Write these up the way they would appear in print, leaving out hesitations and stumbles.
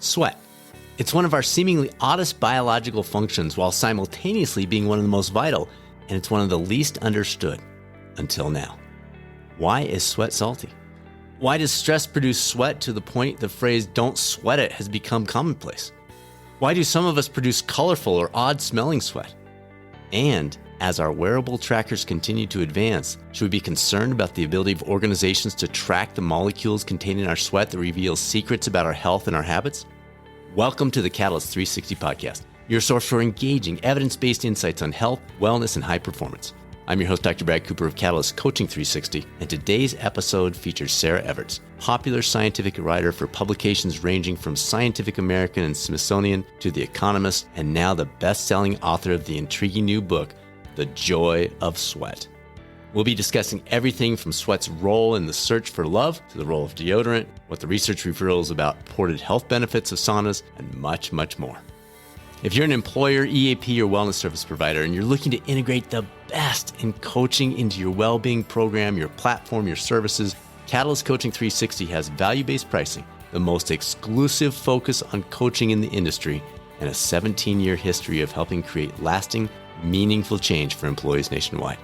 Sweat. It's one of our seemingly oddest biological functions while simultaneously being one of the most vital, and it's one of the least understood until now. Why is sweat salty? Why does stress produce sweat to the point the phrase "don't sweat it" has become commonplace? Why do some of us produce colorful or odd-smelling sweat? And as our wearable trackers continue to advance, should we be concerned about the ability of organizations to track the molecules contained in our sweat that reveal secrets about our health and our habits? Welcome to the Catalyst 360 podcast, your source for engaging, evidence-based insights on health, wellness, and high performance. I'm your host, Dr. Brad Cooper of Catalyst Coaching 360, and today's episode features Sarah Everts, popular scientific writer for publications ranging from Scientific American and Smithsonian to The Economist, and now the best-selling author of the intriguing new book, The Joy of Sweat. We'll be discussing everything from sweat's role in the search for love to the role of deodorant, what the research reveals about purported health benefits of saunas, and much, much more. If you're an employer, EAP, or wellness service provider, and you're looking to integrate the best in coaching into your well-being program, your platform, your services, Catalyst Coaching 360 has value-based pricing, the most exclusive focus on coaching in the industry, and a 17-year history of helping create lasting, meaningful change for employees nationwide.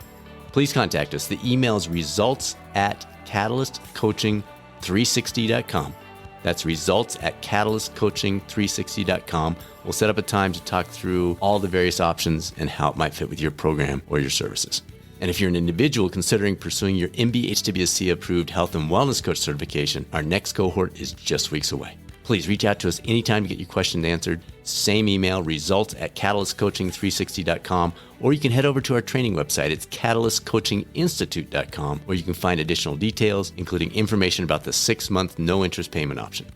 Please contact us. The email is results@catalystcoaching360.com. That's results@catalystcoaching360.com. We'll set up a time to talk through all the various options and how it might fit with your program or your services. And if you're an individual considering pursuing your MBHWC approved health and wellness coach certification, our next cohort is just weeks away. Please reach out to us anytime to get your questions answered. Same email, results@catalystcoaching360.com, or you can head over to our training website. It's catalystcoachinginstitute.com, where you can find additional details, including information about the 6-month no-interest payment option.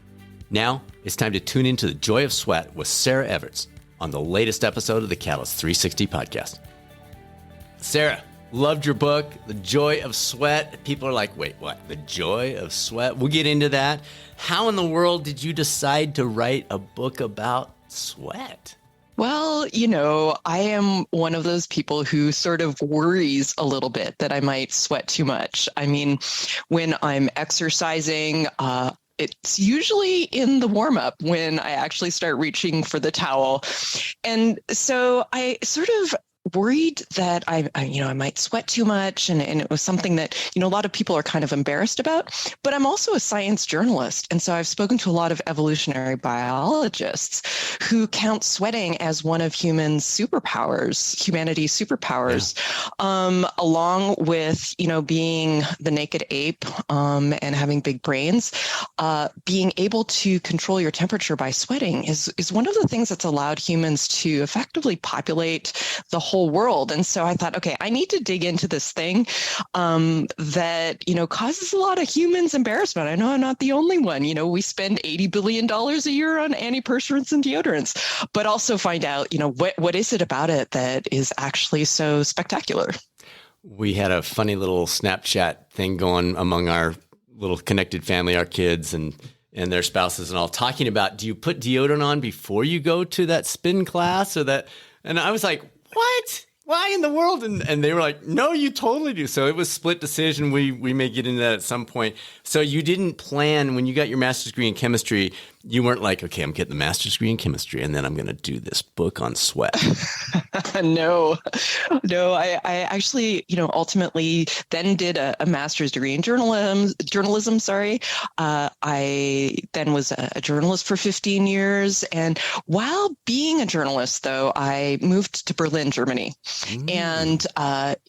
Now, it's time to tune into The Joy of Sweat with Sarah Everts on the latest episode of the Catalyst 360 podcast. Sarah, loved your book, The Joy of Sweat. People are like, wait, what? The Joy of Sweat? We'll get into that. How in the world did you decide to write a book about sweat? Well, I am one of those people who sort of worries a little bit that I might sweat too much. I mean, when I'm exercising, it's usually in the warm-up when I actually start reaching for the towel. And so I sort of worried that I might sweat too much. And it was something that, a lot of people are kind of embarrassed about. But I'm also a science journalist. And so I've spoken to a lot of evolutionary biologists who count sweating as one of humanity's superpowers, along with, being the naked ape and having big brains. Being able to control your temperature by sweating is one of the things that's allowed humans to effectively populate the whole world. And so I thought, okay, I need to dig into this thing that, causes a lot of humans embarrassment. I know I'm not the only one. We spend $80 billion a year on antiperspirants and deodorants, but also find out, what is it about it that is actually so spectacular? We had a funny little Snapchat thing going among our little connected family, our kids and their spouses and all, talking about, do you put deodorant on before you go to that spin class or that? And I was like, what? Why in the world? And they were like, no, you totally do. So it was split decision. We may get into that at some point. So you didn't plan when you got your master's degree in chemistry. You weren't like, okay, I'm getting the master's degree in chemistry and then I'm going to do this book on sweat. No, I actually, ultimately then did a master's degree in journalism. I then was a journalist for 15 years. And while being a journalist, though, I moved to Berlin, Germany. And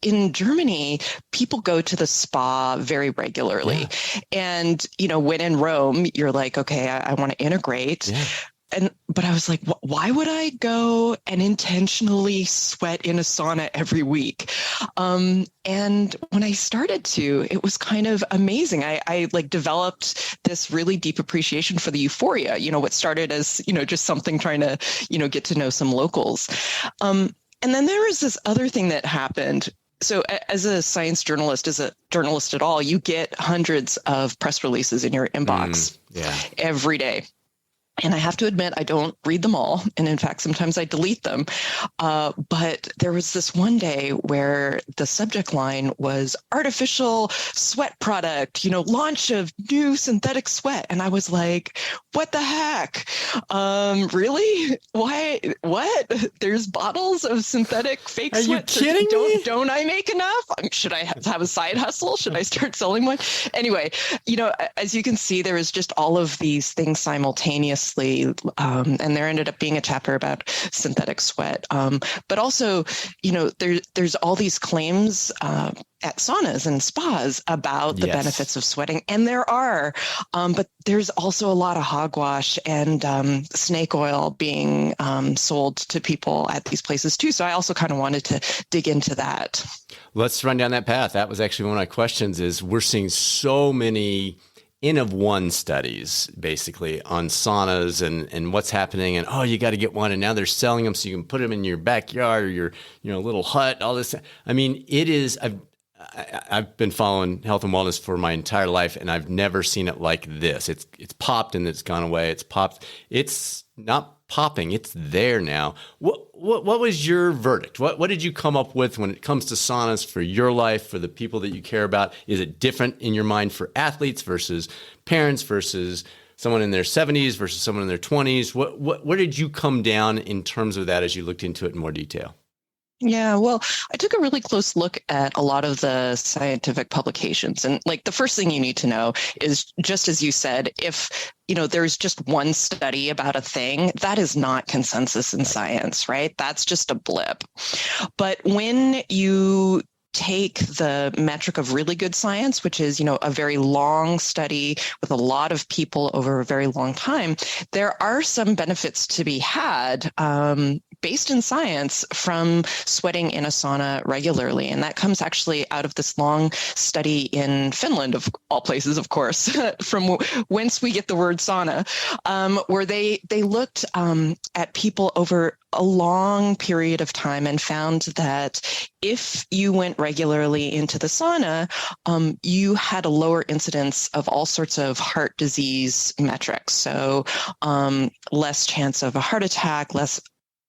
in Germany, people go to the spa very regularly. Yeah. And, when in Rome, you're like, okay, I want to integrate. Yeah. But I was like, why would I go and intentionally sweat in a sauna every week? And when I started to, it was kind of amazing. I developed this really deep appreciation for the euphoria, what started as, just something trying to, get to know some locals. And then there was this other thing that happened. So as a science journalist, as a journalist at all, you get hundreds of press releases in your inbox every day. And I have to admit, I don't read them all. And in fact, sometimes I delete them. But there was this one day where the subject line was artificial sweat product, launch of new synthetic sweat. And I was like, what the heck? Really? Why? What? There's bottles of synthetic fake Are sweat. you kidding me? Don't I make enough? Should I have a side hustle? Should I start selling one? Anyway, as you can see, there is just all of these things simultaneously. And there ended up being a chapter about synthetic sweat. But also, there's all these claims at saunas and spas about the benefits of sweating. And there are, but there's also a lot of hogwash and snake oil being sold to people at these places too. So I also kind of wanted to dig into that. Let's run down that path. That was actually one of my questions is we're seeing so many N of one studies basically on saunas and what's happening. And, oh, you got to get one. And now they're selling them so you can put them in your backyard or your little hut, all this. I mean, it is, I've been following health and wellness for my entire life, and I've never seen it like this. It's popped and it's gone away. It's popped. It's not popping. It's there now. What was your verdict? What did you come up with when it comes to saunas for your life, for the people that you care about? Is it different in your mind for athletes versus parents versus someone in their 70s versus someone in their 20s? Where did you come down in terms of that as you looked into it in more detail? Yeah, well, I took a really close look at a lot of the scientific publications. And the first thing you need to know is, just as you said, if there's just one study about a thing, that is not consensus in science, right? That's just a blip. But when you take the metric of really good science, which is, a very long study with a lot of people over a very long time, there are some benefits to be had based in science from sweating in a sauna regularly. And that comes actually out of this long study in Finland, of all places, of course, from whence we get the word sauna, where they looked at people over a long period of time and found that if you went regularly into the sauna, you had a lower incidence of all sorts of heart disease metrics. So less chance of a heart attack, less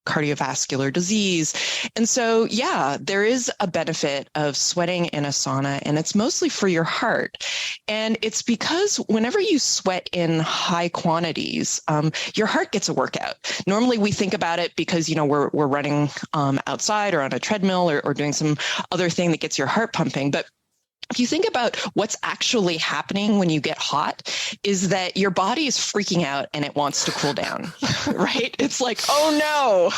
cardiovascular disease. And so, yeah, there is a benefit of sweating in a sauna, and it's mostly for your heart. And it's because whenever you sweat in high quantities, your heart gets a workout. Normally we think about it because, we're running outside or on a treadmill or doing some other thing that gets your heart pumping. But if you think about what's actually happening when you get hot, is that your body is freaking out and it wants to cool down, right? It's like, oh no.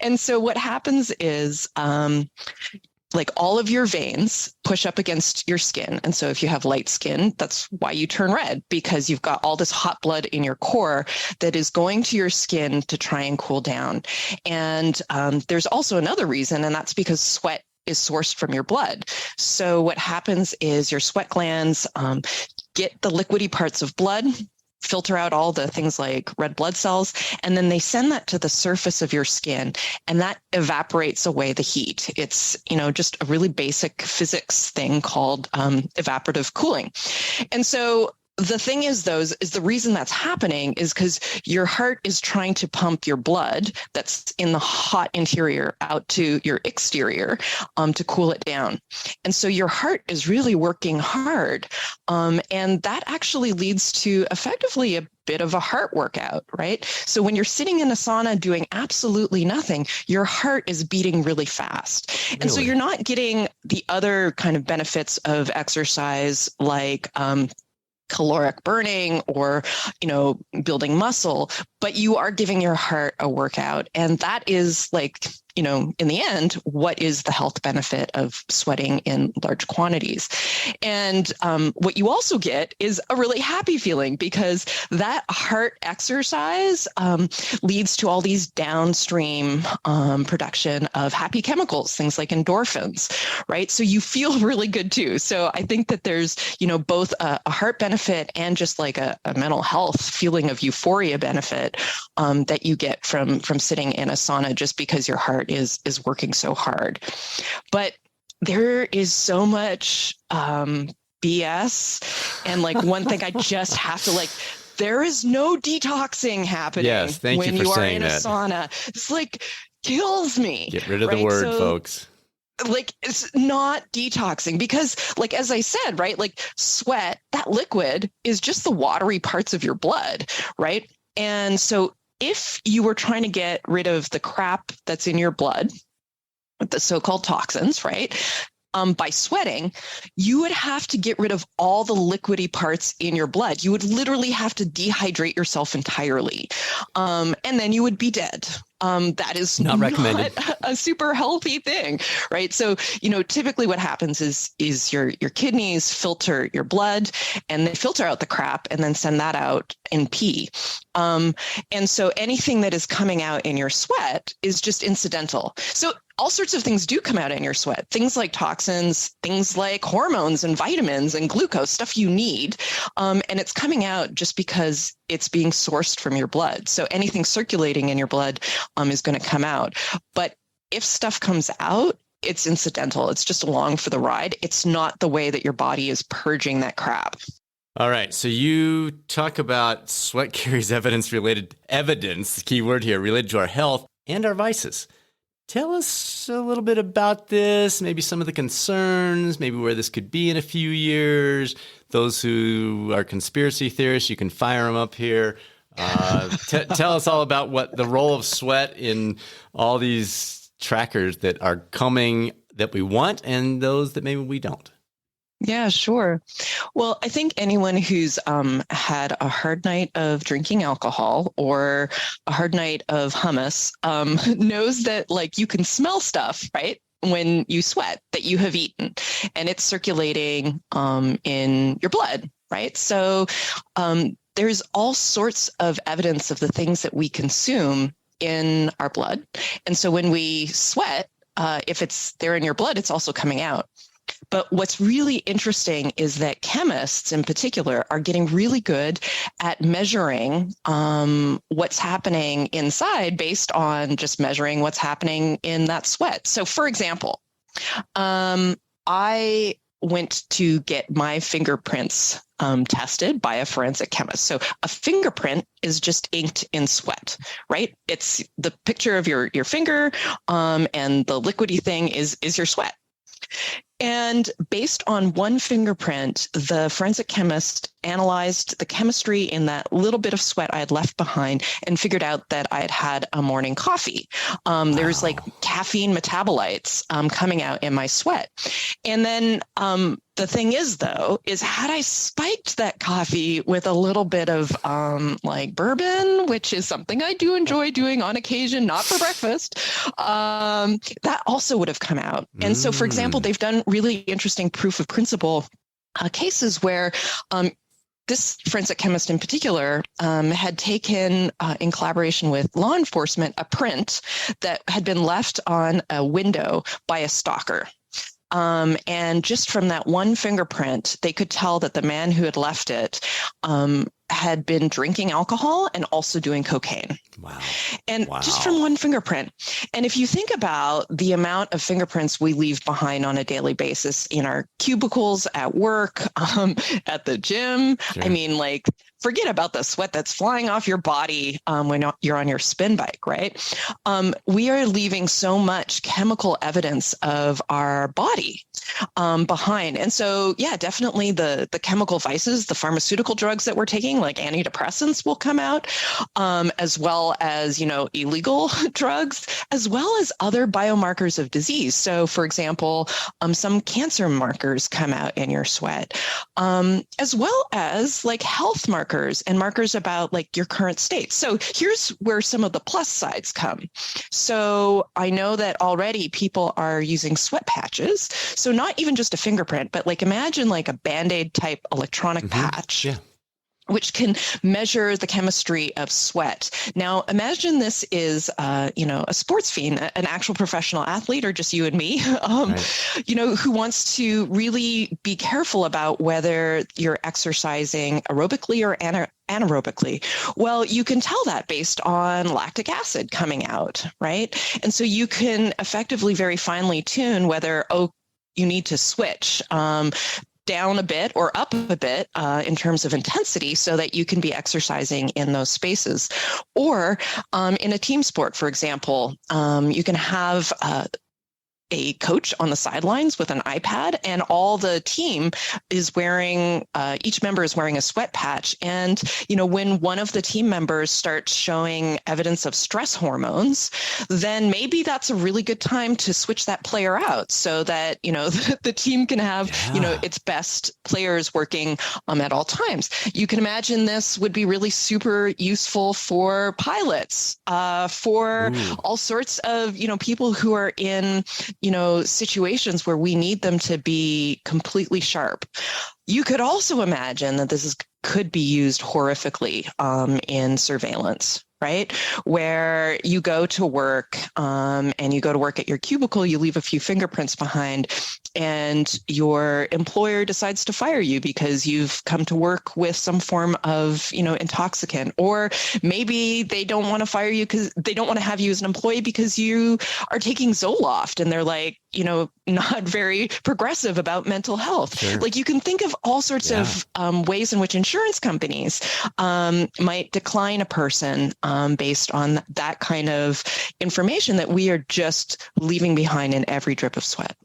And so what happens is all of your veins push up against your skin. And so if you have light skin, that's why you turn red, because you've got all this hot blood in your core that is going to your skin to try and cool down. And there's also another reason, and that's because sweat is sourced from your blood. So what happens is your sweat glands get the liquidy parts of blood, filter out all the things like red blood cells, and then they send that to the surface of your skin, and that evaporates away the heat. It's, just a really basic physics thing called evaporative cooling. And so the thing is, the reason that's happening is because your heart is trying to pump your blood that's in the hot interior out to your exterior to cool it down. And so your heart is really working hard. And that actually leads to effectively a bit of a heart workout, right? So when you're sitting in a sauna doing absolutely nothing, your heart is beating really fast. Really? And so you're not getting the other kind of benefits of exercise like caloric burning or, building muscle, but you are giving your heart a workout. And that is in the end, what is the health benefit of sweating in large quantities? And what you also get is a really happy feeling, because that heart exercise leads to all these downstream production of happy chemicals, things like endorphins, right? So you feel really good too. So I think that there's, both a heart benefit and just like a mental health feeling of euphoria benefit that you get from sitting in a sauna just because your heart is working so hard. But there is so much BS. And one thing I just have to there is no detoxing happening. Yes, thank you when for you are saying in that. a sauna. It's like kills me. Get rid of the right? word, So, folks. like, it's not detoxing because, like, as I said, right, like sweat, that liquid is just the watery parts of your blood, right? And so if you were trying to get rid of the crap that's in your blood, the so-called toxins, right? By sweating, you would have to get rid of all the liquidy parts in your blood. You would literally have to dehydrate yourself entirely. And then you would be dead. That is not recommended. a super healthy thing, right? So, typically what happens is your kidneys filter your blood and they filter out the crap and then send that out in pee. And so anything that is coming out in your sweat is just incidental. So all sorts of things do come out in your sweat, things like toxins, things like hormones and vitamins and glucose, stuff you need. And it's coming out just because it's being sourced from your blood. So anything circulating in your blood is going to come out. But if stuff comes out, it's incidental. It's just along for the ride. It's not the way that your body is purging that crap. All right. So you talk about sweat carries evidence, key word here, related to our health and our vices. Tell us a little bit about this, maybe some of the concerns, maybe where this could be in a few years. Those who are conspiracy theorists, you can fire them up here. Tell us all about what the role of sweat in all these trackers that are coming that we want and those that maybe we don't. Yeah, sure. Well, I think anyone who's had a hard night of drinking alcohol or a hard night of hummus knows that, like, you can smell stuff, right? When you sweat that you have eaten and it's circulating in your blood, right? So there's all sorts of evidence of the things that we consume in our blood. And so when we sweat, if it's there in your blood, it's also coming out. But what's really interesting is that chemists in particular are getting really good at measuring what's happening inside based on just measuring what's happening in that sweat. So, for example, I went to get my fingerprints tested by a forensic chemist. So a fingerprint is just inked in sweat, right? It's the picture of your finger, and the liquidy thing is your sweat. And based on one fingerprint, the forensic chemist analyzed the chemistry in that little bit of sweat I had left behind and figured out that I had had a morning coffee. There's like caffeine metabolites coming out in my sweat. And then the thing is, though, is had I spiked that coffee with a little bit of like bourbon, which is something I do enjoy doing on occasion, not for breakfast, that also would have come out. And so, for example, they've done really interesting proof of principle cases where this forensic chemist in particular had taken, in collaboration with law enforcement, a print that had been left on a window by a stalker. And just from that one fingerprint, they could tell that the man who had left it had been drinking alcohol and also doing cocaine. Wow. And just from one fingerprint. And if you think about the amount of fingerprints we leave behind on a daily basis in our cubicles, at work, at the gym, sure. I mean, like, forget about the sweat that's flying off your body when you're on your spin bike, right? We are leaving so much chemical evidence of our body behind. And so, yeah, definitely the chemical vices, the pharmaceutical drugs that we're taking, like antidepressants, will come out, as well as, illegal drugs, as well as other biomarkers of disease. So, for example, some cancer markers come out in your sweat, as well as like health markers and markers about like your current state. So here's where some of the plus sides come. So I know that already people are using sweat patches. So not even just a fingerprint, but like imagine like a Band-Aid type electronic patch. Yeah. Which can measure the chemistry of sweat. Now, imagine this is, a sports fiend, an actual professional athlete, or just you and me, right. Who wants to really be careful about whether you're exercising aerobically or anaerobically. Well, you can tell that based on lactic acid coming out, right? And so you can effectively very finely tune whether, you need to switch down a bit or up a bit in terms of intensity so that you can be exercising in those spaces. Or in a team sport, for example, you can have a coach on the sidelines with an iPad, and all the team is wearing, each member is wearing a sweat patch. And, when one of the team members starts showing evidence of stress hormones, then maybe that's a really good time to switch that player out so that, the team can have, its best players working at all times. You can imagine this would be really super useful for pilots, for all sorts of, people who are in, situations where we need them to be completely sharp. You could also imagine that this could be used horrifically in surveillance, right? Where you go to work and you go to work at your cubicle, you leave a few fingerprints behind, and your employer decides to fire you because you've come to work with some form of, intoxicant. Or maybe they don't want to fire you because they don't want to have you as an employee because you are taking Zoloft, and they're like, not very progressive about mental health. Sure. Like, you can think of all sorts of ways in which insurance companies might decline a person based on that kind of information that we are just leaving behind in every drip of sweat.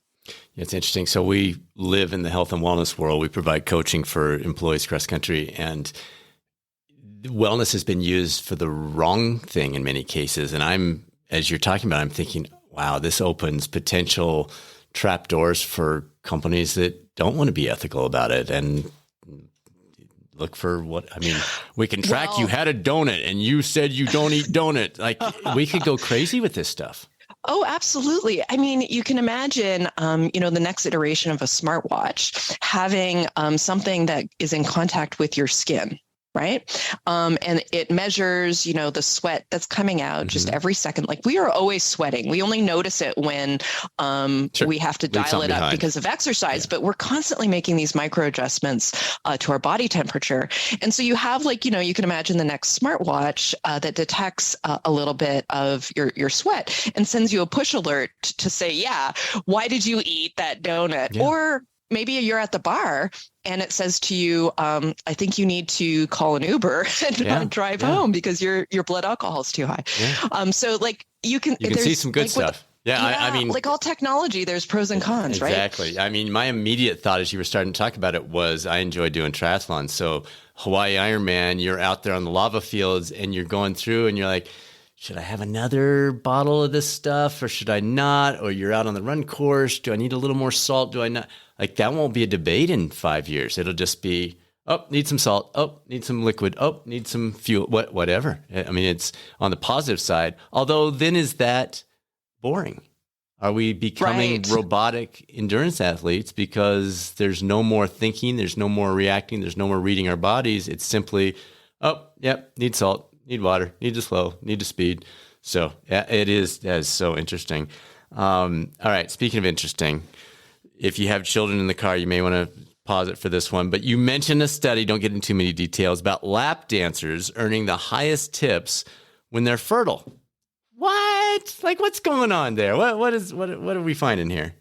Yeah, it's interesting. So we live in the health and wellness world. We provide coaching for employees across country, and wellness has been used for the wrong thing in many cases. And as you're talking about, I'm thinking, wow, this opens potential trapdoors for companies that don't want to be ethical about it and look for we can track you had a donut and you said you don't eat donut. Like, we could go crazy with this stuff. Oh, absolutely. I mean, you can imagine, the next iteration of a smartwatch having something that is in contact with your skin, right? And it measures, the sweat that's coming out just every second. Like, we are always sweating. We only notice it when we have to dial it up because of exercise, but we're constantly making these micro adjustments to our body temperature. And so you have, you can imagine the next smartwatch that detects a little bit of your sweat and sends you a push alert to say, why did you eat that donut? Yeah. Or maybe you're at the bar and it says to you, I think you need to call an Uber and drive home because your blood alcohol is too high. Yeah. So you can see some good stuff. I mean, like all technology, there's pros and cons, right? Exactly. I mean, my immediate thought as you were starting to talk about it was I enjoy doing triathlons. So Hawaii Ironman, you're out there on the lava fields and you're going through and you're like, should I have another bottle of this stuff or should I not? Or you're out on the run course. Do I need a little more salt? Do I not? Like, that won't be a debate in 5 years. It'll just be, need some salt. Need some liquid. Need some fuel. Whatever. I mean, it's on the positive side. Although then, is that boring? Are we becoming robotic endurance athletes because there's no more thinking, there's no more reacting, there's no more reading our bodies? It's simply, need salt, need water, need to slow, need to speed. So that is so interesting. All right. Speaking of interesting, if you have children in the car, you may want to pause it for this one. But you mentioned a study, don't get into too many details, about lap dancers earning the highest tips when they're fertile. What? Like, what's going on there? What are we finding here?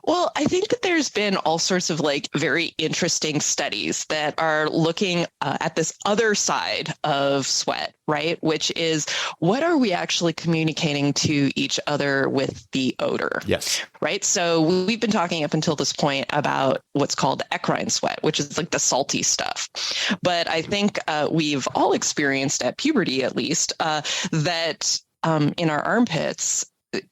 Well, I think that there's been all sorts of very interesting studies that are looking at this other side of sweat, right? Which is, what are we actually communicating to each other with the odor? Yes. Right. So we've been talking up until this point about what's called eccrine sweat, which is like the salty stuff. But I think we've all experienced at puberty, at least, that in our armpits,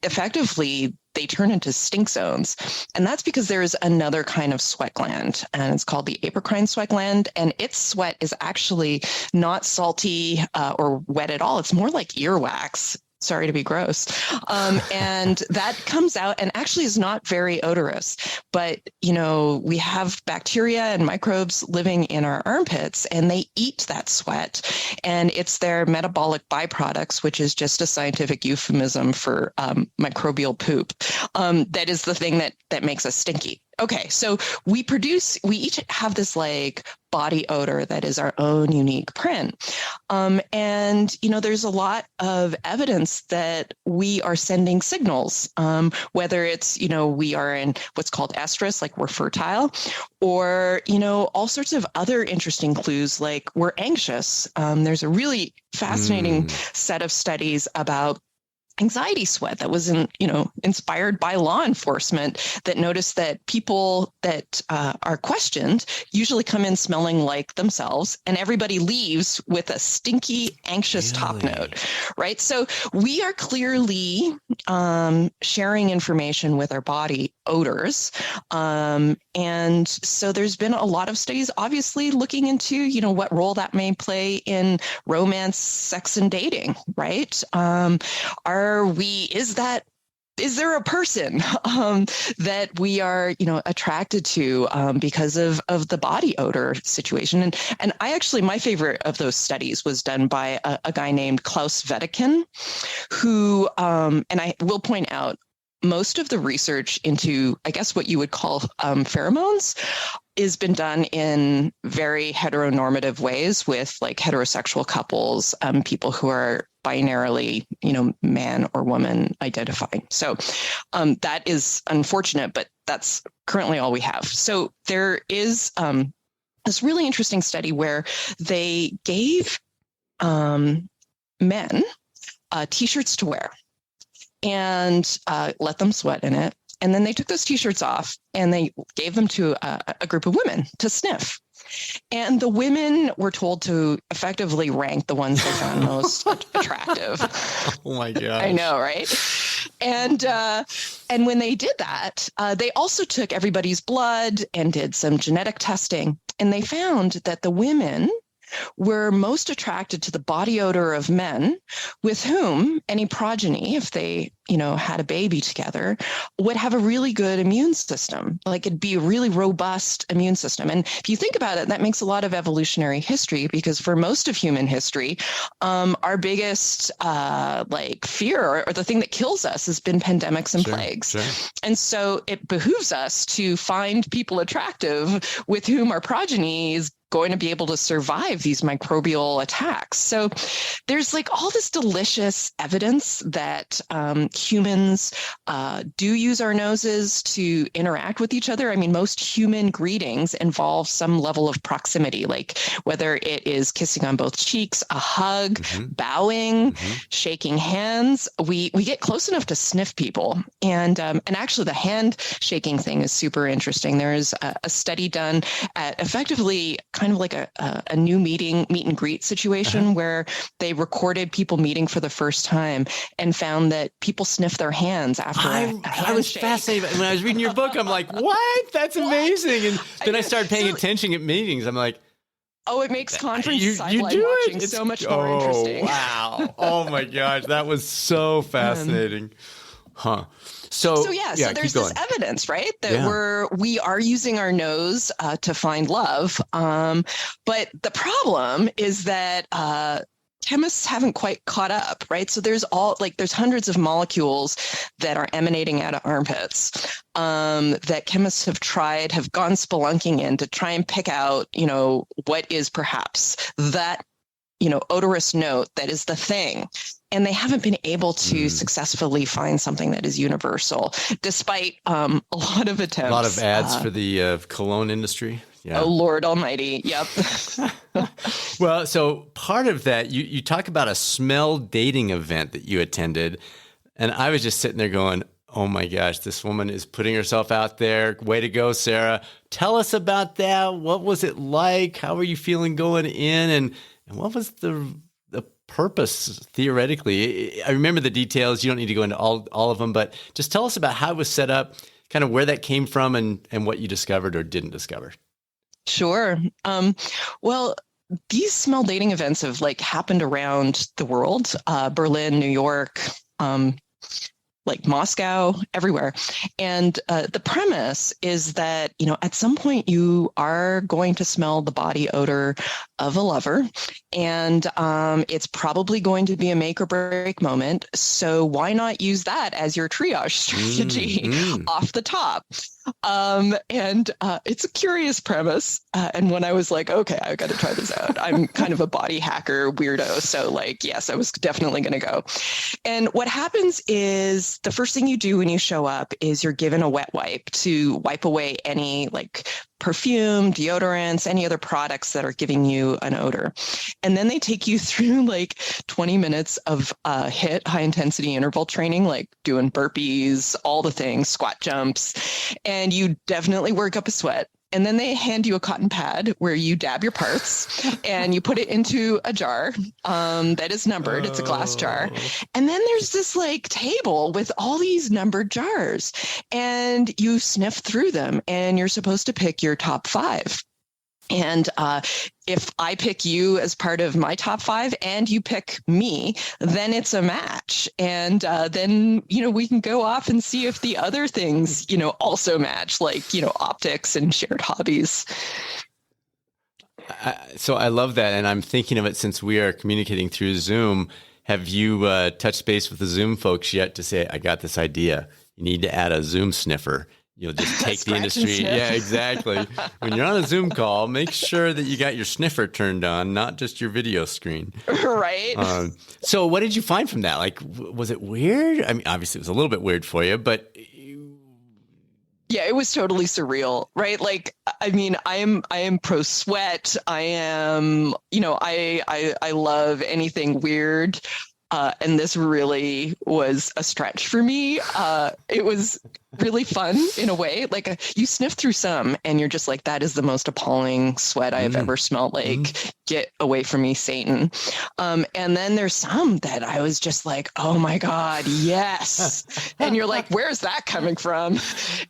effectively, they turn into stink zones. And that's because there's another kind of sweat gland, and it's called the apocrine sweat gland. And its sweat is actually not salty or wet at all. It's more like earwax. Sorry to be gross. And that comes out and actually is not very odorous. But, we have bacteria and microbes living in our armpits, and they eat that sweat. And it's their metabolic byproducts, which is just a scientific euphemism for microbial poop. That is the thing that makes us stinky. Okay, so we each have this like body odor that is our own unique print. And, there's a lot of evidence that we are sending signals, whether it's, we are in what's called estrus, like we're fertile, or, all sorts of other interesting clues, like we're anxious. There's a really fascinating set of studies about anxiety sweat that was inspired by law enforcement that noticed that people that are questioned usually come in smelling like themselves, and everybody leaves with a stinky, anxious top note, right? So we are clearly sharing information with our body odors. And so there's been a lot of studies, obviously, looking into, what role that may play in romance, sex, and dating, right? Is there a person that we are, attracted to because of the body odor situation? And I actually, my favorite of those studies was done by a guy named Klaus Wedekind, who, and I will point out, most of the research into, I guess, what you would call pheromones has been done in very heteronormative ways with like heterosexual couples, people who are binarily, man or woman identifying. So that is unfortunate, but that's currently all we have. So there is this really interesting study where they gave men T-shirts to wear and let them sweat in it. And then they took those T-shirts off and they gave them to a group of women to sniff. And the women were told to effectively rank the ones they found most attractive. Oh my God. I know, right? And when they did that, they also took everybody's blood and did some genetic testing. And they found that the women were most attracted to the body odor of men with whom any progeny, if they, had a baby together, would have a really good immune system. Like it'd be a really robust immune system. And if you think about it, that makes a lot of evolutionary history, because for most of human history, our biggest fear or the thing that kills us has been pandemics and plagues. Sure. And so it behooves us to find people attractive with whom our progeny is going to be able to survive these microbial attacks. So there's like all this delicious evidence that humans do use our noses to interact with each other. I mean, most human greetings involve some level of proximity, like whether it is kissing on both cheeks, a hug, bowing, shaking hands. We get close enough to sniff people. And actually the hand shaking thing is super interesting. There's a study done at effectively kind of like a new meet and greet situation where they recorded people meeting for the first time and found that people sniff their hands after I was fascinated. When I was reading your book, I'm like, what? That's amazing. And then I started paying attention at meetings. I'm like, oh, it makes conference sideline watching so much more interesting. Wow. Oh my gosh. That was so fascinating. Huh. So there's this evidence, right, that we are using our nose to find love. But the problem is that chemists haven't quite caught up, right? So there's hundreds of molecules that are emanating out of armpits that chemists have gone spelunking in to try and pick out, what is perhaps that, odorous note that is the thing. And they haven't been able to successfully find something that is universal, despite a lot of attempts. A lot of ads for the cologne industry. Yeah. Oh, Lord Almighty. Yep. Well, so part of that, you talk about a smell dating event that you attended. And I was just sitting there going, oh my gosh, this woman is putting herself out there. Way to go, Sarah. Tell us about that. What was it like? How were you feeling going in? And what was the purpose theoretically? I remember the details. You don't need to go into all of them, but just tell us about how it was set up, kind of where that came from and what you discovered or didn't discover. Sure. Well, these smell dating events have happened around the world, Berlin, New York, like Moscow, everywhere. And the premise is that, at some point you are going to smell the body odor of a lover, and it's probably going to be a make or break moment. So why not use that as your triage strategy off the top? And it's a curious premise. And when I was like, okay, I've got to try this out. I'm kind of a body hacker weirdo. So yes, I was definitely going to go. And what happens is the first thing you do when you show up is you're given a wet wipe to wipe away any perfume, deodorants, any other products that are giving you an odor. And then they take you through 20 minutes of high intensity interval training, like doing burpees, all the things, squat jumps, and you definitely work up a sweat. And then they hand you a cotton pad where you dab your parts and you put it into a jar that is numbered. It's a glass jar. And then there's this table with all these numbered jars, and you sniff through them and you're supposed to pick your top 5. And if I pick you as part of my top 5 and you pick me, then it's a match. And then, we can go off and see if the other things, also match, optics and shared hobbies. So I love that. And I'm thinking of it since we are communicating through Zoom. Have you touched base with the Zoom folks yet to say, I got this idea. You need to add a Zoom sniffer. You'll just take the industry. Yeah, exactly. When you're on a Zoom call, make sure that you got your sniffer turned on, not just your video screen. Right. So what did you find from that? Was it weird? I mean, obviously it was a little bit weird for you, but... Yeah, it was totally surreal, right? I am pro sweat. I am, I love anything weird. And this really was a stretch for me. It was really fun in a way. You sniff through some and you're just like, that is the most appalling sweat I have ever smelled. Get away from me, Satan. And then there's some that I was just like, oh my God, yes. And you're like, where's that coming from?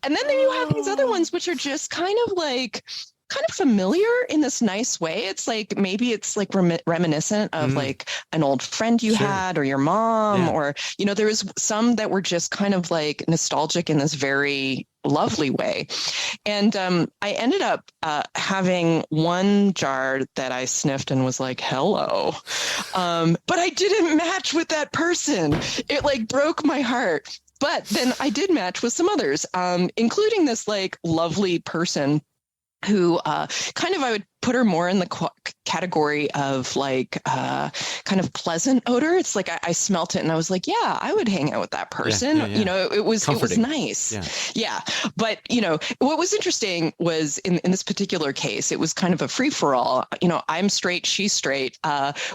And then you have these other ones, which are just kind of familiar in this nice way. It's maybe it's reminiscent of an old friend you had or your mom, or, there was some that were just kind of nostalgic in this very lovely way. And I ended up having one jar that I sniffed and was like, hello. But I didn't match with that person. It broke my heart. But then I did match with some others, including this lovely person who I would put her more in the category of kind of pleasant odor. It's I smelt it and I was like, yeah, I would hang out with that person. Yeah. It was nice. Yeah. But, what was interesting was in this particular case, it was kind of a free for all. I'm straight, she's straight.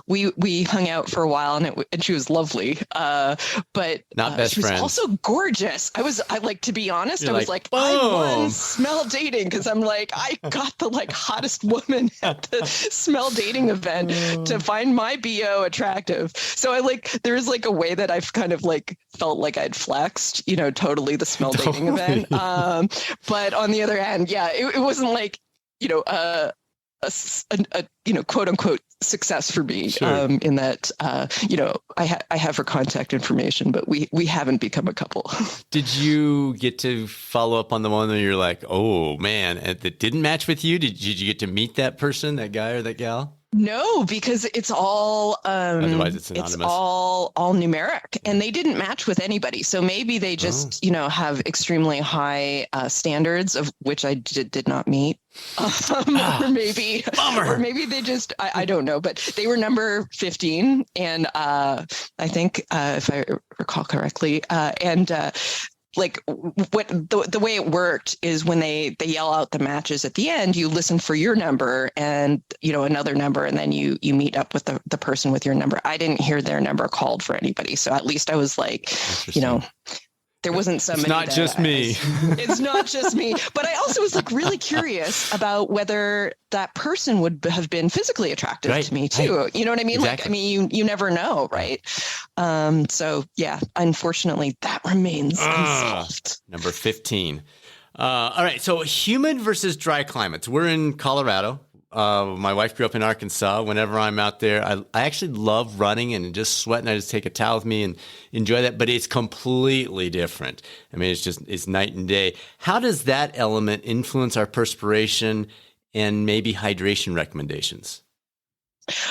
We hung out for a while and she was lovely. But not best she was friends. Also gorgeous. To be honest, You're I was boom. I won smell dating because I'm I got the hottest woman at the smell dating event to find my BO attractive. So there is a way that I've kind of felt like I'd flexed, totally the smell dating event. But on the other hand, yeah, it wasn't a quote unquote success for me. Sure. In that, I have her contact information, but we haven't become a couple. Did you get to follow up on the one where you're like, oh man, that didn't match with you? Did you get to meet that person, that guy or that gal? No, because it's all otherwise it's anonymous. It's all numeric, and they didn't match with anybody. So maybe they just have extremely high standards, of which I did not meet. Or maybe they just I don't know, but they were number 15, and I think if I recall correctly, what the way it worked is when they yell out the matches at the end, you listen for your number and another number, and then you meet up with the person with your number. I didn't hear their number called for anybody, so at least I was there wasn't so many. It's not just me. It's not just me. But I also was really curious about whether that person would have been physically attractive to me too. Right. You know what I mean? Exactly. You never know, right? So yeah, unfortunately that remains unsolved. Number 15. All right. So humid versus dry climates. We're in Colorado. My wife grew up in Arkansas. Whenever I'm out there, I actually love running and just sweating. I just take a towel with me and enjoy that. But it's completely different. I mean, it's night and day. How does that element influence our perspiration and maybe hydration recommendations?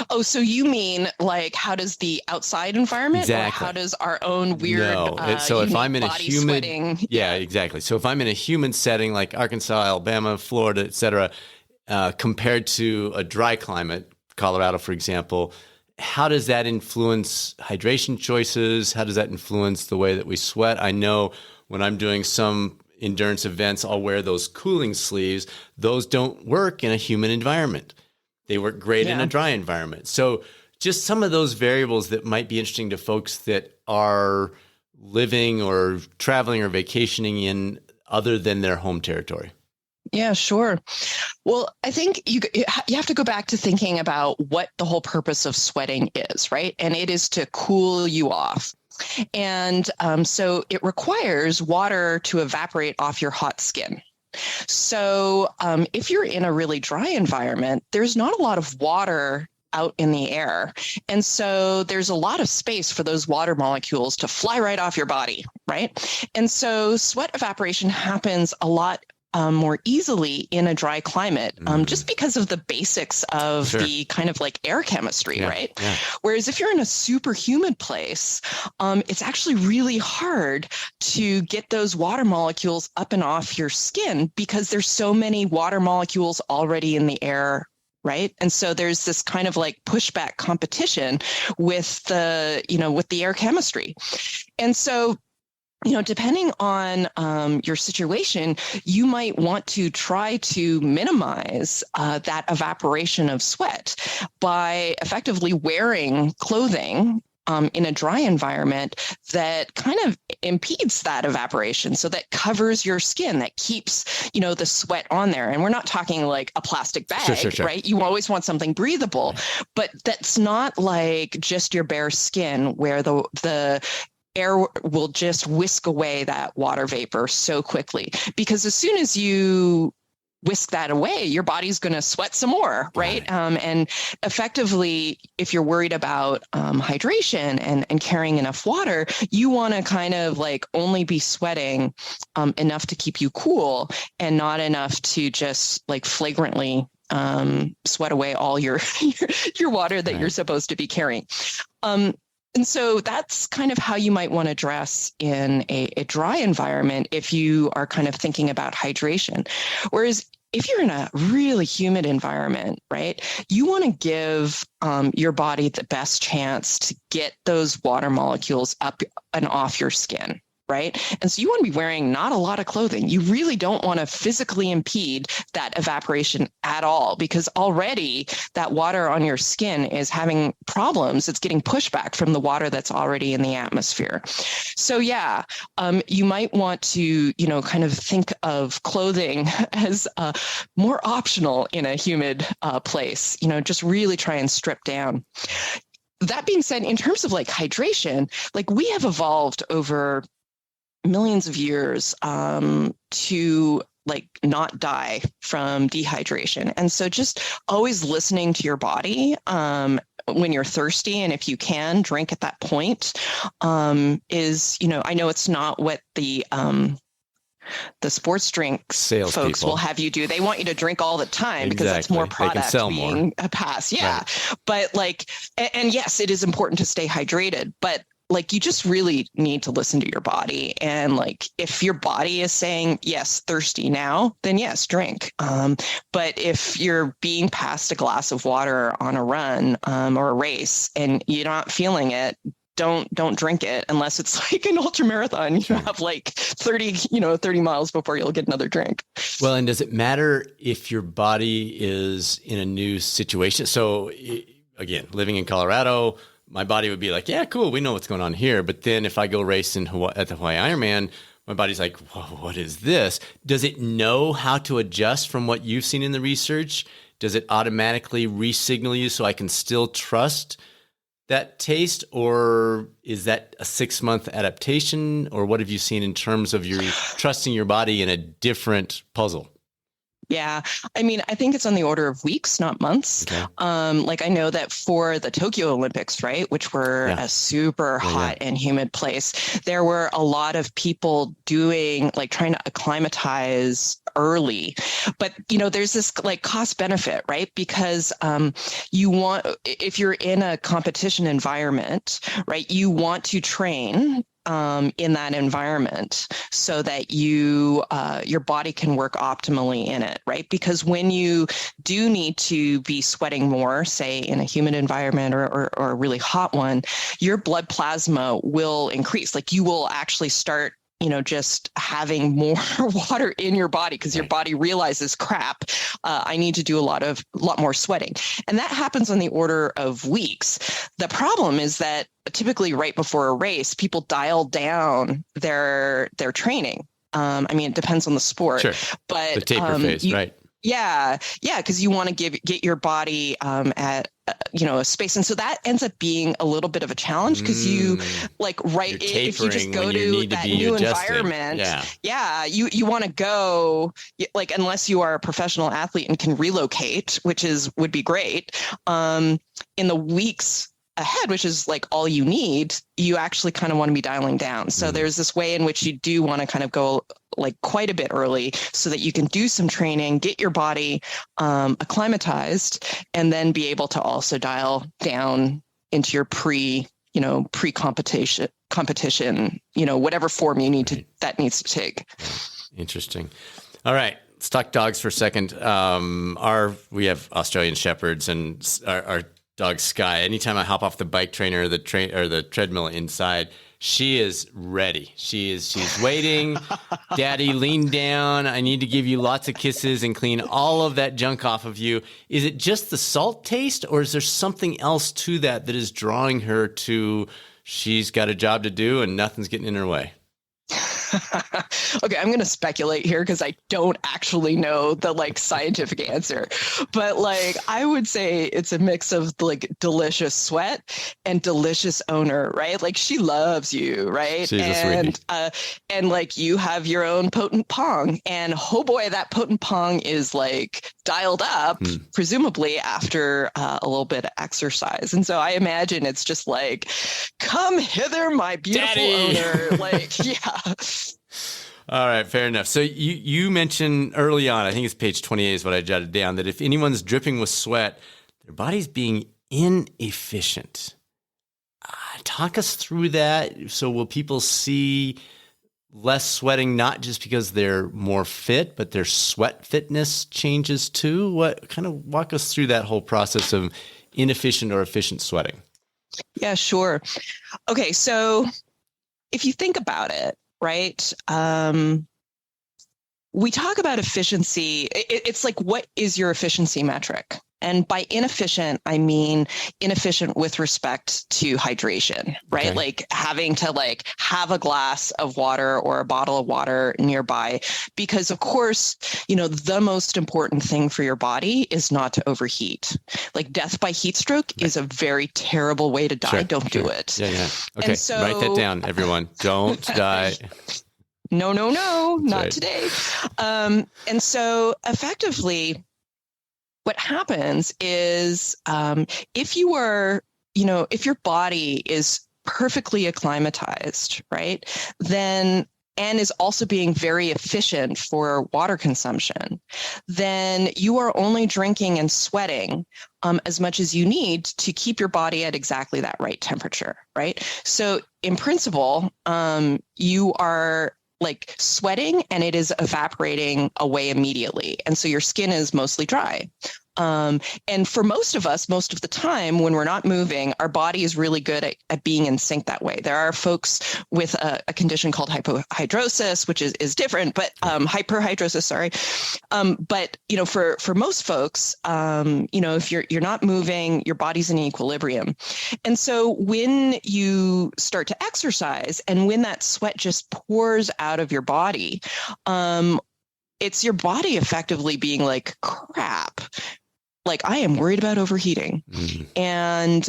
Oh, so you mean like how does the outside environment Exactly. or how does our own weird So if unique I'm in a body humid, sweating? yeah, exactly. So if I'm in a humid setting like Arkansas, Alabama, Florida, et cetera, compared to a dry climate, Colorado, for example, how does that influence hydration choices? How does that influence the way that we sweat? I know when I'm doing some endurance events, I'll wear those cooling sleeves. Those don't work in a humid environment. They work great in a dry environment. So just some of those variables that might be interesting to folks that are living or traveling or vacationing in other than their home territory. Yeah, sure. Well, I think you have to go back to thinking about what the whole purpose of sweating is, right? And it is to cool you off. And so it requires water to evaporate off your hot skin. So if you're in a really dry environment, there's not a lot of water out in the air. And so there's a lot of space for those water molecules to fly right off your body, right? And so sweat evaporation happens a lot more easily in a dry climate, just because of the basics of the kind of like air chemistry, right? Yeah. Whereas if you're in a super humid place, it's actually really hard to get those water molecules up and off your skin because there's so many water molecules already in the air. Right. And so there's this kind of like pushback competition with with the air chemistry. And so depending on your situation, you might want to try to minimize that evaporation of sweat by effectively wearing clothing in a dry environment that kind of impedes that evaporation. So that covers your skin, that keeps, the sweat on there. And we're not talking like a plastic bag, sure. Right? You always want something breathable, but that's not like just your bare skin where the air will just whisk away that water vapor so quickly, because as soon as you whisk that away, your body's going to sweat some more, right? And effectively, if you're worried about hydration and carrying enough water, you want to kind of like only be sweating enough to keep you cool and not enough to just like flagrantly sweat away all your water that you're supposed to be carrying. And so that's kind of how you might want to dress in a dry environment if you are kind of thinking about hydration. Whereas if you're in a really humid environment, right, you want to give your body the best chance to get those water molecules up and off your skin. Right. And so you want to be wearing not a lot of clothing. You really don't want to physically impede that evaporation at all, because already that water on your skin is having problems. It's getting pushback from the water that's already in the atmosphere. So, you might want to, kind of think of clothing as more optional in a humid place, just really try and strip down. That being said, in terms of like hydration, like we have evolved over millions of years to like not die from dehydration. And so just always listening to your body when you're thirsty, and if you can drink at that point is, I know it's not what the sports drinks sales folks people will have you do. They want you to drink all the time because that's more product being passed. Yeah. Right. But like, and yes, it is important to stay hydrated, but like you just really need to listen to your body. And like if your body is saying, yes, thirsty now, then yes, drink. But if you're being passed a glass of water on a run or a race and you're not feeling it, don't drink it unless it's like an ultra marathon. You have like 30 miles before you'll get another drink. Well, and does it matter if your body is in a new situation? So again, living in Colorado, my body would be like, yeah, cool, we know what's going on here. But then if I go race in at the Hawaii Ironman, my body's like, whoa, what is this? Does it know how to adjust from what you've seen in the research? Does it automatically re-signal you so I can still trust that taste? Or is that a 6-month adaptation? Or what have you seen in terms of your trusting your body in a different puzzle? Yeah. I mean, I think it's on the order of weeks, not months. Okay. Like I know that for the Tokyo Olympics, right, which were Yeah. a super hot and humid place, there were a lot of people doing like trying to acclimatize early. But, there's this like cost benefit, right? Because if you're in a competition environment, right, you want to train in that environment so that your body can work optimally in it, right? Because when you do need to be sweating more, say in a humid environment or a really hot one, your blood plasma will increase. Like you will actually start just having more water in your body because your body realizes, crap, I need to do a lot more sweating. And that happens on the order of weeks. The problem is that typically right before a race, people dial down their training. I mean, it depends on the sport, Sure. But the taper phase, right? Yeah, because you want to get your body at a space, and so that ends up being a little bit of a challenge because you if you just go to that new environment, you want to go unless you are a professional athlete and can relocate, which would be great. In the weeks ahead, which is like all you need, you actually kind of want to be dialing down. So there's this way in which you do want to kind of go like quite a bit early so that you can do some training, get your body acclimatized, and then be able to also dial down into your pre-competition, whatever form you need that needs to take. Interesting. All right. Let's talk dogs for a second. We have Australian Shepherds, and our dog Sky. Anytime I hop off the bike trainer or the treadmill inside, she is ready. She's waiting. Daddy, lean down. I need to give you lots of kisses and clean all of that junk off of you. Is it just the salt taste, or is there something else to that is drawing her to? She's got a job to do and nothing's getting in her way. Okay, I'm going to speculate here because I don't actually know the scientific answer, but I would say it's a mix of delicious sweat and delicious owner, right? Like she loves you, right? She's and you have your own potent pong, and oh boy, that potent pong is dialed up, presumably after a little bit of exercise. And so I imagine it's just come hither, my beautiful Daddy! owner. Yeah. All right, fair enough. So you mentioned early on, I think it's page 28 is what I jotted down, that if anyone's dripping with sweat, their body's being inefficient. Talk us through that. So will people see less sweating, not just because they're more fit, but their sweat fitness changes too? What kind of walk us through that whole process of inefficient or efficient sweating? Yeah, sure. Okay, so if you think about it, right? We talk about efficiency. It's what is your efficiency metric? And by inefficient, I mean inefficient with respect to hydration, right? Okay. Having to have a glass of water or a bottle of water nearby, because of course, the most important thing for your body is not to overheat. Death by heat stroke is a very terrible way to die. Sure, Don't do it. Yeah. Okay. And so, write that down, everyone. Don't die. No, not right. Today. And so effectively, what happens is if you are, if your body is perfectly acclimatized, right, then and is also being very efficient for water consumption, then you are only drinking and sweating as much as you need to keep your body at exactly that right temperature, right? So in principle, you are sweating and it is evaporating away immediately. And so your skin is mostly dry. And for most of us, most of the time when we're not moving, our body is really good at being in sync that way. There are folks with a condition called hypohidrosis, which is different, but hyperhidrosis, sorry. But, for most folks, if you're not moving, your body's in equilibrium. And so when you start to exercise and when that sweat just pours out of your body, it's your body effectively being crap. I am worried about overheating. Mm-hmm. And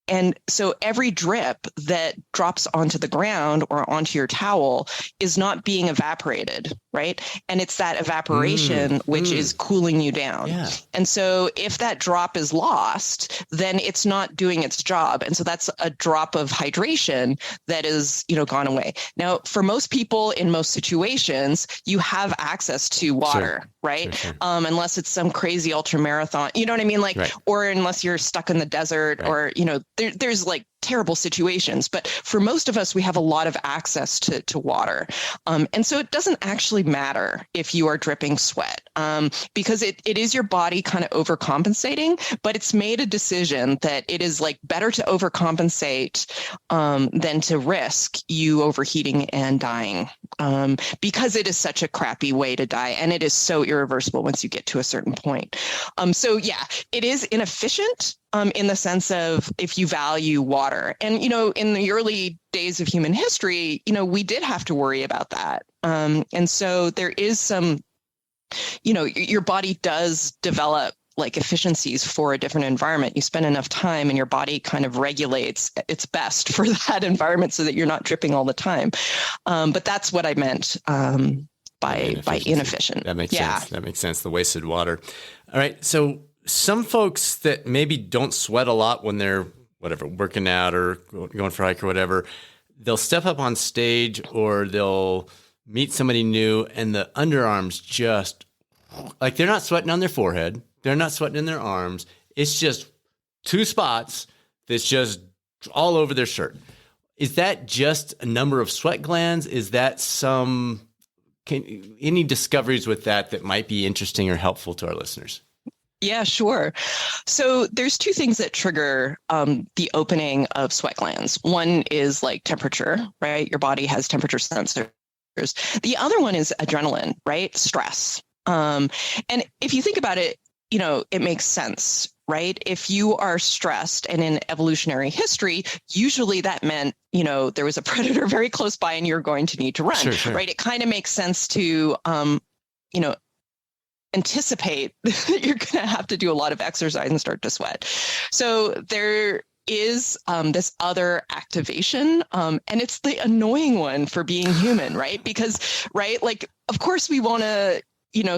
And so every drip that drops onto the ground or onto your towel is not being evaporated, right? And it's that evaporation which is cooling you down. Yeah. And so if that drop is lost, then it's not doing its job. And so that's a drop of hydration that is, gone away. Now, for most people in most situations, you have access to water, right? Sure. Unless it's some crazy ultra marathon, you know what I mean? Like, or unless you're stuck in the desert or, there's like terrible situations. But for most of us, we have a lot of access to water. And so it doesn't actually matter if you are dripping sweat because it is your body kind of overcompensating, but it's made a decision that it is like better to overcompensate than to risk you overheating and dying because it is such a crappy way to die. And it is so irreversible once you get to a certain point. So yeah, it is inefficient. In the sense of if you value water. And, in the early days of human history, we did have to worry about that. And so there is some, your body does develop like efficiencies for a different environment. You spend enough time and your body kind of regulates its best for that environment so that you're not dripping all the time. But that's what I meant by inefficient. That makes sense. That makes sense. The wasted water. All right. So some folks that maybe don't sweat a lot when they're working out or going for a hike or whatever, they'll step up on stage or they'll meet somebody new and the underarms just like they're not sweating on their forehead. They're not sweating in their arms. It's just two spots that's just all over their shirt. Is that just a number of sweat glands? Is that any discoveries with that might be interesting or helpful to our listeners? Yeah, sure. So there's two things that trigger the opening of sweat glands. One is like temperature, right? Your body has temperature sensors. The other one is adrenaline, right? Stress. And if you think about it, it makes sense, right? If you are stressed and in evolutionary history, usually that meant, there was a predator very close by and you're going to need to run, right? It kind of makes sense to, anticipate that you're going to have to do a lot of exercise and start to sweat. So there is this other activation, and it's the annoying one for being human, right? Because, right, like, of course we want to,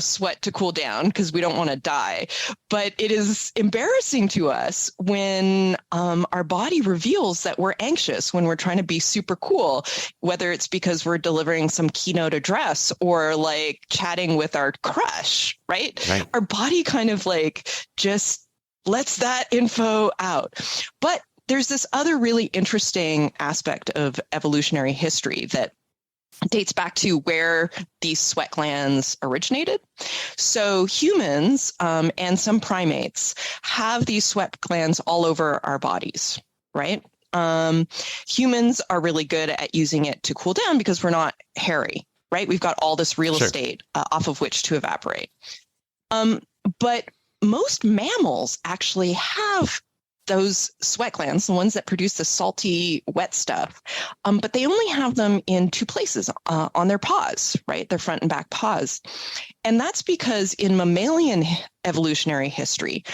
sweat to cool down because we don't want to die. But it is embarrassing to us when our body reveals that we're anxious when we're trying to be super cool, whether it's because we're delivering some keynote address or like chatting with our crush, right? Our body kind of like just lets that info out. But there's this other really interesting aspect of evolutionary history that dates back to where these sweat glands originated. So humans and some primates have these sweat glands all over our bodies, right? Humans are really good at using it to cool down because we're not hairy, right? We've got all this real estate off of which to evaporate. But most mammals actually have those sweat glands, the ones that produce the salty, wet stuff, but they only have them in two places on their paws, right? Their front and back paws. And that's because in mammalian evolutionary history,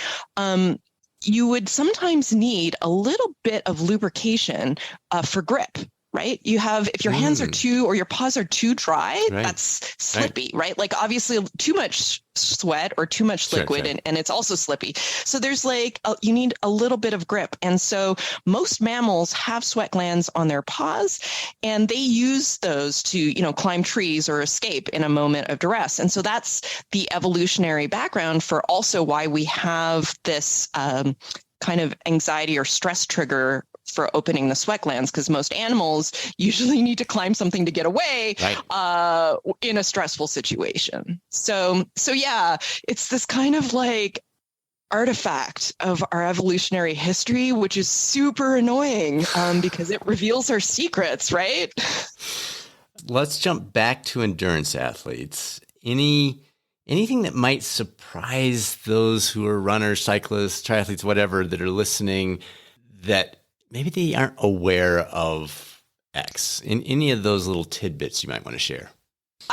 you would sometimes need a little bit of lubrication for grip. Right? You have, if your hands are too, or your paws are too dry, that's slippy, right? Like obviously too much sweat or too much liquid and it's also slippy. So there's like, you need a little bit of grip. And so most mammals have sweat glands on their paws and they use those to, climb trees or escape in a moment of duress. And so that's the evolutionary background for also why we have this kind of anxiety or stress trigger for opening the sweat glands, because most animals usually need to climb something to get away in a stressful situation. So yeah, it's this kind of like artifact of our evolutionary history, which is super annoying because it reveals our secrets, right? Let's jump back to endurance athletes. Anything that might surprise those who are runners, cyclists, triathletes, whatever, that are listening, that maybe they aren't aware of X? In any of those little tidbits you might want to share?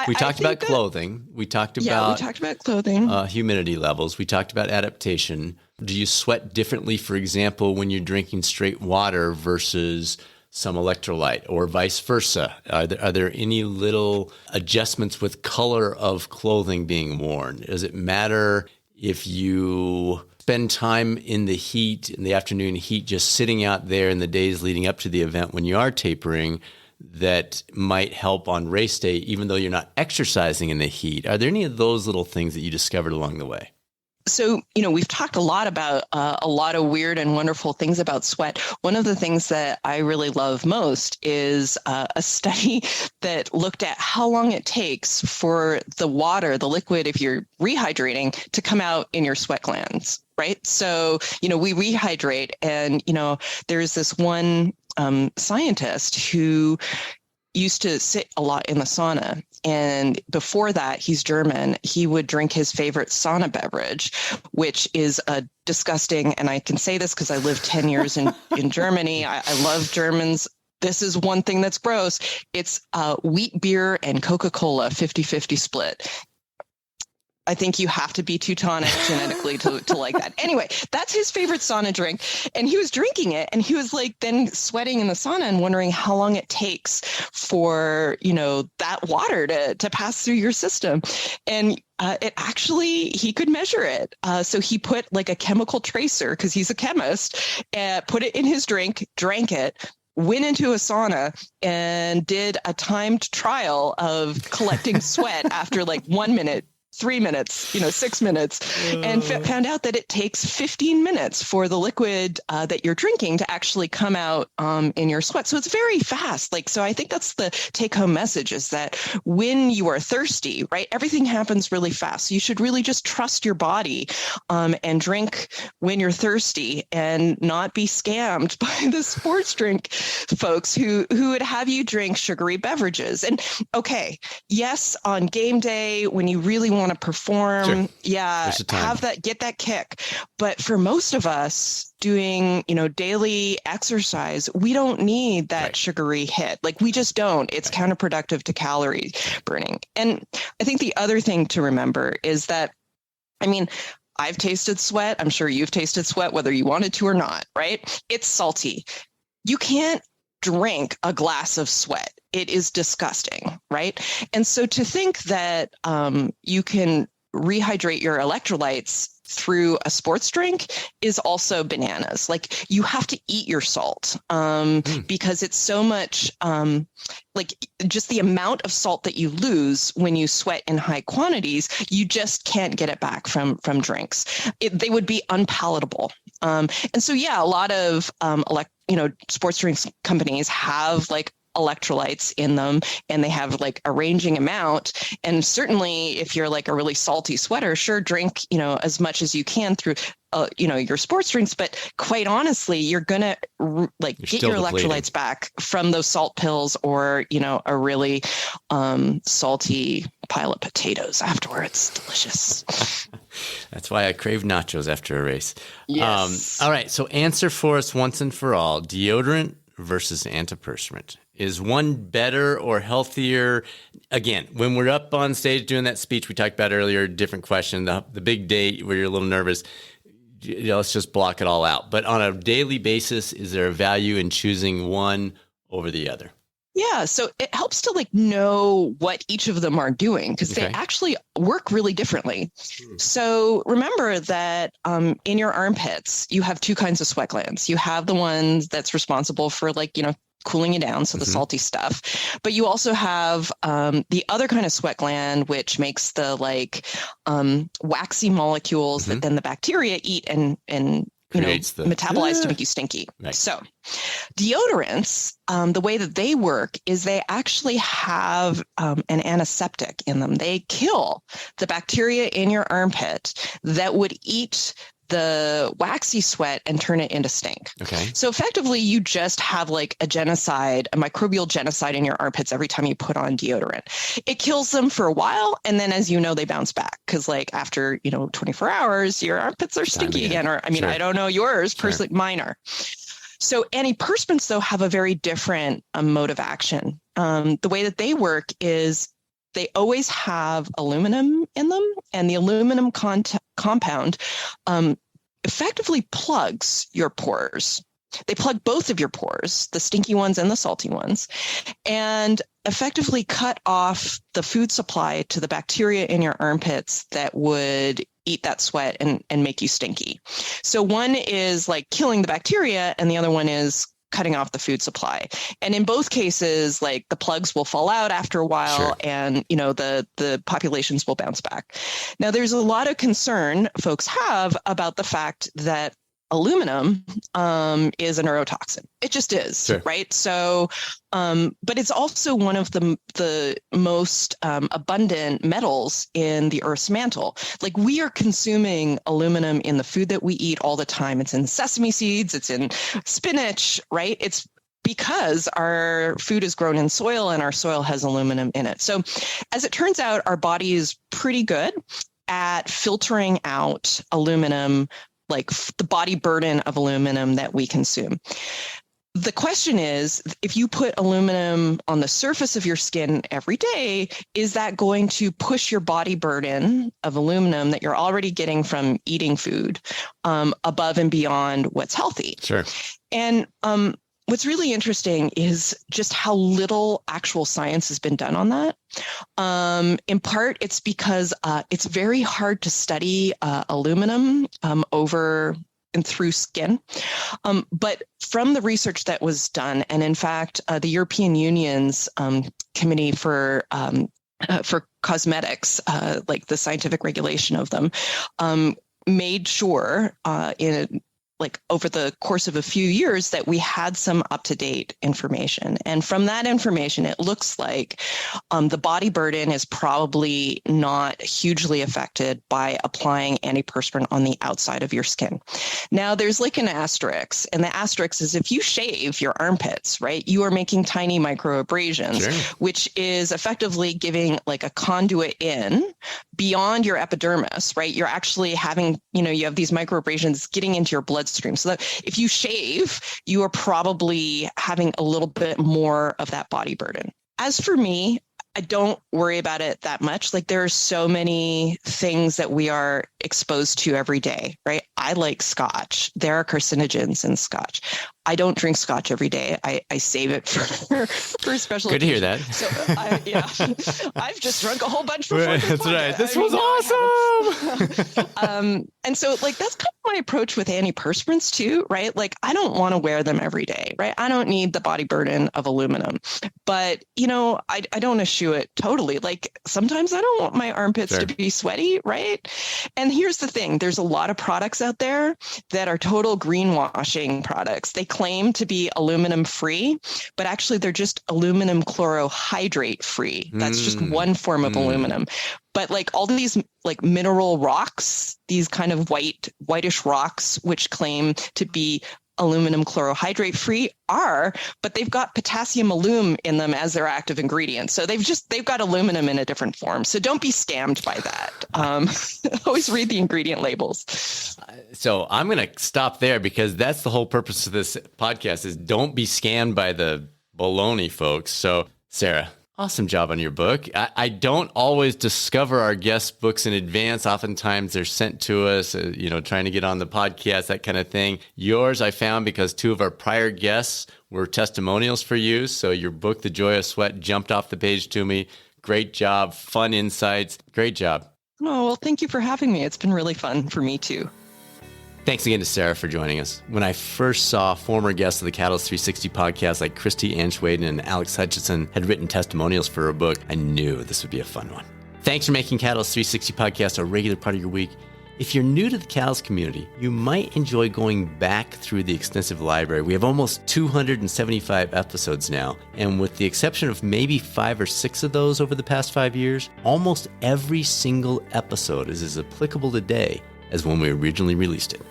We talked about clothing. We talked about clothing. Humidity levels. We talked about adaptation. Do you sweat differently, for example, when you're drinking straight water versus some electrolyte, or vice versa? Are there any little adjustments with color of clothing being worn? Does it matter if you spend time in the heat, in the afternoon heat, just sitting out there in the days leading up to the event when you are tapering, that might help on race day, even though you're not exercising in the heat? Are there any of those little things that you discovered along the way? So, we've talked a lot about a lot of weird and wonderful things about sweat. One of the things that I really love most is a study that looked at how long it takes for the water, the liquid, if you're rehydrating, to come out in your sweat glands, right? So, we rehydrate, and, there's this one scientist who used to sit a lot in the sauna. And before that, he's German. He would drink his favorite sauna beverage, which is a disgusting, and I can say this because I lived 10 years in Germany. I love Germans. This is one thing that's gross. It's wheat beer and Coca-Cola 50-50 split. I think you have to be Teutonic genetically to like that. Anyway, that's his favorite sauna drink. And he was drinking it, and he was like then sweating in the sauna and wondering how long it takes for, that water to pass through your system. And it actually, he could measure it. So he put like a chemical tracer, because he's a chemist, put it in his drink, drank it, went into a sauna, and did a timed trial of collecting sweat after like 1 minute, 3 minutes, 6 minutes, and found out that it takes 15 minutes for the liquid that you're drinking to actually come out in your sweat. So it's very fast. So I think that's the take home message, is that when you are thirsty, right, everything happens really fast. So you should really just trust your body and drink when you're thirsty, and not be scammed by the sports drink folks who would have you drink sugary beverages. And okay, yes, on game day, when you really want to perform, sure, get that kick. But for most of us doing, daily exercise, we don't need that sugary hit. We just don't. It's counterproductive to calorie burning. And I think the other thing to remember is that, I've tasted sweat. I'm sure you've tasted sweat, whether you wanted to or not, right? It's salty. You can't drink a glass of sweat. It is disgusting, right? And so to think that you can rehydrate your electrolytes through a sports drink is also bananas. You have to eat your salt because it's so much just the amount of salt that you lose when you sweat in high quantities, you just can't get it back from drinks. They would be unpalatable. And so, a lot of sports drinks companies have electrolytes in them, and they have a ranging amount. And certainly if you're a really salty sweater, sure, drink as much as you can through your sports drinks, but quite honestly, you're gonna get your electrolytes back from those salt pills, or a really salty pile of potatoes afterwards. Delicious. That's why I crave nachos after a race. Yes. All right, so answer for us once and for all: deodorant versus antiperspirant. Is one better or healthier? Again, when we're up on stage doing that speech we talked about earlier, different question, the big day where you're a little nervous, let's just block it all out. But on a daily basis, is there a value in choosing one over the other? Yeah, so it helps to know what each of them are doing, because they actually work really differently. So remember that in your armpits, you have two kinds of sweat glands. You have the ones that's responsible for cooling you down, so the salty stuff. But you also have the other kind of sweat gland, which makes the waxy molecules that then the bacteria eat and metabolize to make you stinky. Right. So deodorants, the way that they work is they actually have an antiseptic in them. They kill the bacteria in your armpit that would eat the waxy sweat and turn it into stink. Okay. So effectively, you just have a genocide, a microbial genocide in your armpits every time you put on deodorant. It kills them for a while, and then, as you know, they bounce back, because after 24 hours, your armpits are stinky again. Or sure. I don't know yours personally, mine are. So antiperspirants, though, have a very different mode of action. The way that they work is they always have aluminum in them, and the aluminum compound effectively plugs your pores. They plug both of your pores, the stinky ones and the salty ones, and effectively cut off the food supply to the bacteria in your armpits that would eat that sweat and make you stinky. So one is like killing the bacteria, and the other one is cutting off the food supply. And in both cases, like the plugs will fall out after a while, sure, and the populations will bounce back. Now, there's a lot of concern folks have about the fact that aluminum is a neurotoxin. It just is, sure, right? So, but it's also one of the most abundant metals in the Earth's mantle. Like, we are consuming aluminum in the food that we eat all the time. It's in sesame seeds, it's in spinach, right? It's because our food is grown in soil and our soil has aluminum in it. So as it turns out, our body is pretty good at filtering out aluminum, like the body burden of aluminum that we consume. The question is, if you put aluminum on the surface of your skin every day, is that going to push your body burden of aluminum that you're already getting from eating food above and beyond what's healthy? Sure. And what's really interesting is just how little actual science has been done on that. In part, it's because it's very hard to study aluminum over and through skin. But from the research that was done, and in fact, the European Union's Committee for Cosmetics, like the scientific regulation of them, made sure over the course of a few years that we had some up-to-date information. And from that information, it looks like the body burden is probably not hugely affected by applying antiperspirant on the outside of your skin. Now, there's like an asterisk, and the asterisk is if you shave your armpits, right, you are making tiny microabrasions, sure, which is effectively giving like a conduit in beyond your epidermis, right? You're actually having, you have these microabrasions getting into your bloodstream. So that if you shave, you are probably having a little bit more of that body burden. As for me, I don't worry about it that much. Like, there are so many things that we are exposed to every day, right? I like scotch. There are carcinogens in scotch. I don't drink scotch every day. I save it for special. Good to hear that. So I've just drunk a whole bunch before. That's right. This was awesome. And so like, that's kind of my approach with antiperspirants too, right? Like, I don't want to wear them every day, right? I don't need the body burden of aluminum, but I don't eschew it totally. Like, sometimes I don't want my armpits, sure, to be sweaty, right? And here's the thing. There's a lot of products out there that are total greenwashing products. They claim to be aluminum free, but actually they're just aluminum chlorohydrate free. That's just one form of aluminum. But like all these like mineral rocks, these kind of whitish rocks, which claim to be aluminum chlorohydrate free but they've got potassium alum in them as their active ingredient. So they've got aluminum in a different form. So don't be scammed by that. Always read the ingredient labels. So I'm going to stop there, because that's the whole purpose of this podcast, is don't be scammed by the baloney, folks. So Sarah, awesome job on your book. I don't always discover our guests' books in advance. Oftentimes they're sent to us, trying to get on the podcast, that kind of thing. Yours I found because two of our prior guests were testimonials for you. So your book, The Joy of Sweat, jumped off the page to me. Great job. Fun insights. Great job. Oh, well, thank you for having me. It's been really fun for me too. Thanks again to Sarah for joining us. When I first saw former guests of the Catalyst 360 podcast like Christy Anschwaden and Alex Hutchinson had written testimonials for her book, I knew this would be a fun one. Thanks for making Catalyst 360 podcast a regular part of your week. If you're new to the Catalyst community, you might enjoy going back through the extensive library. We have almost 275 episodes now, and with the exception of maybe 5 or 6 of those over the past 5 years, almost every single episode is as applicable today as when we originally released it.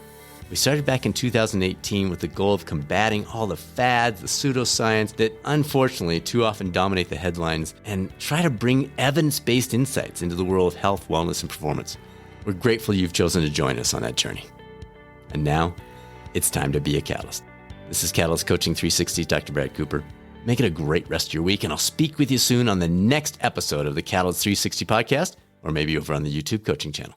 We started back in 2018 with the goal of combating all the fads, the pseudoscience that unfortunately too often dominate the headlines, and try to bring evidence-based insights into the world of health, wellness, and performance. We're grateful you've chosen to join us on that journey. And now, it's time to be a Catalyst. This is Catalyst Coaching 360's Dr. Brad Cooper. Make it a great rest of your week, and I'll speak with you soon on the next episode of the Catalyst 360 podcast, or maybe over on the YouTube coaching channel.